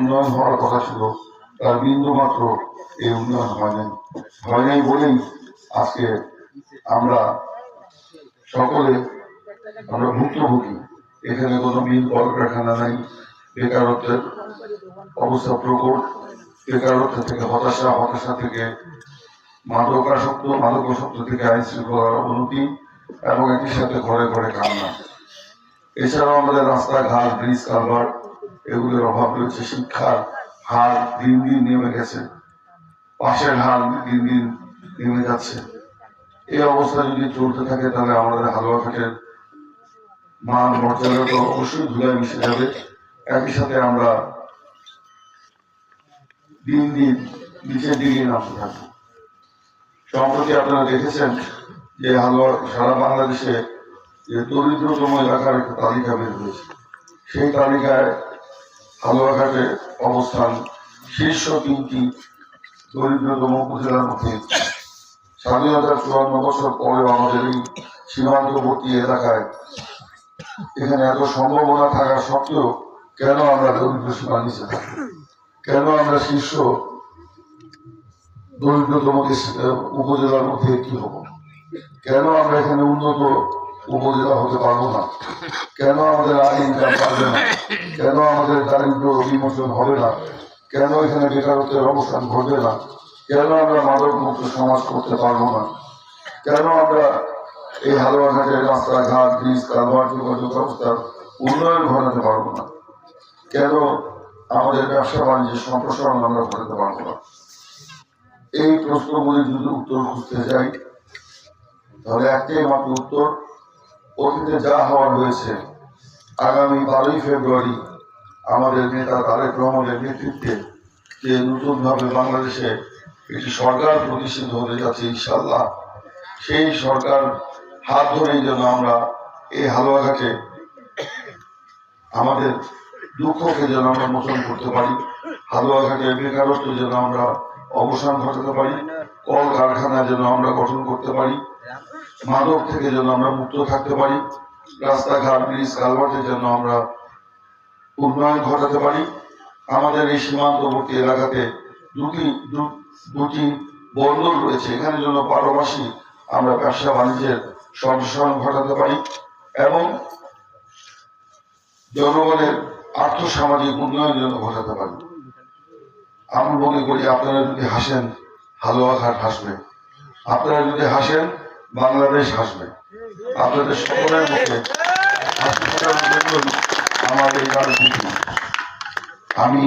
উন্নয়ন হওয়ার কথা ছিল, তার বিন্দু মাত্র এই উন্নয়ন হয় নাই বলেই আজকে আমরা সকলে আমরা ভুক্তভোগী। এখানে কোনো মিল কলকারখানা নাই, বেকারত্বের অবস্থা প্রকট, বেকারত্ব থেকে হতাশা থেকে মাদকাসক্ত থেকে আইন শৃঙ্খলার অবনতি এবং একই সাথে ঘরে ঘরে কান্না। এছাড়াও আমাদের রাস্তাঘাট, ব্রিজ, কালভার্ট এগুলোর অভাব রয়েছে। শিক্ষার হার দিন দিন নেমে গেছে, পাশের হার দিন দিন নেমে যাচ্ছে। এই অবস্থা যদি চলতে থাকে তাহলে আমাদের হালুয়াঘাটের মান মর্যাদা তো অবশ্যই ধুলায় মিশে যাবে। একই সাথে আমরা দিন দিন নিচের দিকে নামতে থাকবো। সম্প্রতি আপনারা দেখেছেন যে সারা বাংলাদেশে যে দরিদ্রতম এলাকার একটা তালিকা বের হয়েছে। সেই তালিকায় হালুয়াঘাটের অবস্থান শীর্ষ 3টি দরিদ্রতম উপজেলার মধ্যে। স্বাধীনতার 54 বছর পরেও আমাদের এই সীমান্তবর্তী এলাকায় এখানে এত সম্ভাবনা থাকা সত্ত্বেও কেন আমরা দরিদ্র সীমার নিচে থাকি? কেন আমরা শীর্ষ দরিদ্রতম উপজেলার মধ্যে একটি হব? কেন আমরা এখানে উন্নত উপজেলা হতে পারবো না? কেন আমাদের আয় ইনকাম পারবে না? কেন আমাদের দারিদ্র বিমোচন হবে না? কেন এখানে বেকারত্বের অবস্থান ঘটবে না? কেন আমরা মাদক মুক্ত সমাজ করতে পারবো না? কেন আমরা এই হালুয়াঘাটের রাস্তাঘাট, ব্রিজ, কালভার্ট, যোগাযোগ ব্যবস্থার উন্নয়ন ঘটাতে পারবো না? কেন আমাদের ব্যবসা বাণিজ্যের সম্প্রসারণ আমরা ঘটাতে পারবো না? এই প্রশ্নগুলি যদি উত্তর খুঁজতে যাই তাহলে একটাই মাত্র উত্তর, অতীতে যা হওয়ার হয়েছে। আগামী 12ই ফেব্রুয়ারি আমাদের নেতা তারেক রহমানের নেতৃত্বে যে নতুনভাবে বাংলাদেশে একটি সরকার প্রতিষ্ঠিত হতে যাচ্ছে ইনশাআল্লাহ, সেই সরকার হাত ধরেই যেন আমরা এই হালুয়াঘাটে আমাদের দুঃখকে যেন আমরা মোচন করতে পারি, হালুয়াঘাটের বেকারত্ব যেন আমরা অবসান ঘটাতে পারি, কল কারখানা যেন আমরা গঠন করতে পারি, মাদক থেকে যেন আমরা মুক্ত থাকতে পারি, রাস্তাঘাট, ব্রিজ, কালভার্টের জন্য আমরা উন্নয়ন ঘটাতে পারি। আমাদের এই সীমান্তবর্তী এলাকাতে দুটি বন্দর রয়েছে, এখানে যেন পারপাশি আমরা ব্যবসা বাণিজ্যের সম্প্রসারণ ঘটাতে পারি এবং জনগণের আর্থসামাজিক উন্নয়ন যেন ঘটাতে পারি। আমি মনে করি আপনারা যদি হাসেন হালুয়াঘাট হাসবে, আপনারা যদি হাসেন বাংলাদেশ হাসবে। আপনাদের সকলের মধ্যে আমার এই রাজনীতি আমি